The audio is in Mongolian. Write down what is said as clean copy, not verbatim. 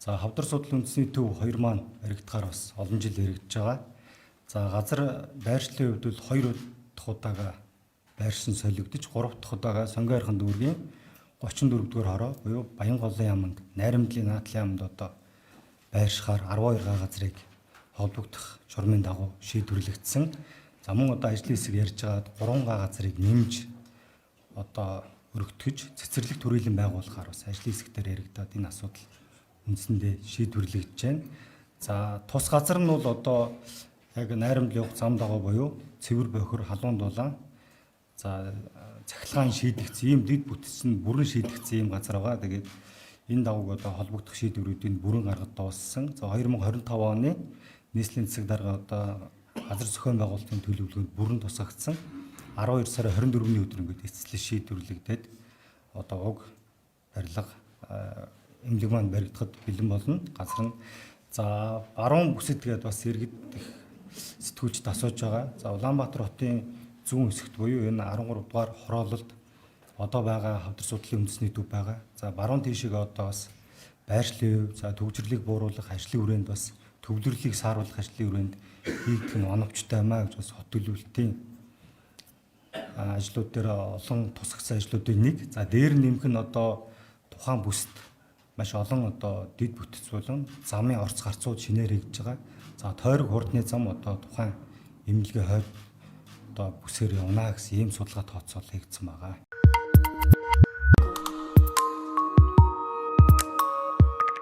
За хавдар судлал үндэсний төв 2 маань баригдахаар бас олон жил яригдж байгаа. За газар байршлын хувьд бол 2 дахь удаага байршин солигдож 3 дахь удаага Сонгойрхон дүүргийн 34 дугаар хороо буюу Баянголын яманд Найрамдлын наадлын яманд одоо байршихаар 12 га газрыг холбогдох журмын дагуу шийдвэрлэгдсэн. За мөн одоо ажлын хэсэг ярьж байгаад 3 га газрыг нэмж одоо өргөтгөж цэцэрлэг төрөлн байгуулахаар бас ажлын хэсгээр яригдаад энэ асуудал үндсэндээ шийдвэрлэгдэж байна. За тус газар нь бол одоо яг Найрамдлын явах зам дагуу буюу Цэвэр Бохир, Халуун дулаан за цахилгаан шийдэгдсэн ийм дэд бүтцэн бүрэн шийдэгдсэн ийм газар байгаа. Тэгээд энэ дагууг одоо холбогдох шийдвэрүүдийг бүрэн гаргад дууссан. За 2025 оны нийслэлийн засаг дарга одоо газар зохион байгуулалтын төлөвлөгөөнд бүрэн тусгагдсан. 12 сарын 24-ний өдөр ингээд эцэслэл шийдвэрлэгдээд одоо уг барилга эмнэлэг маань баригдахад бэлэн болно. Газар нь за баруун бүсэд гээд бас иргэд сэтгүүлчд асууж байгаа. За Улаанбаатар хотын зүүн хэсэгт буюу энэ 13 дугаар хороололд одоо байгаа хавдар судлалын үндэсний төв байгаа. За баруун тийшээ одоо бас байршлын хөв, за төвчрлийг бууруулах ажлын хүрээнд бас төвлөрлийг сааруулах ажлын хүрээнд хийгдэх нь оновчтой юмаа гэж бас хот төлөвлөлтийн ажлууд дээр олон тусгацсан ажлуудын нэг. За дээр нэмэх нь одоо тухайн бүсд маш олон одоо дэд бүтц болон замын орц гарцууд шинээр хийгдэж байгаа. За тойрог хурдны зам одоо тухайн эмнэлгийн хойд одоо бүсээр явна гэсэн ийм судалгаа тооцоол хийгдсэн байгаа.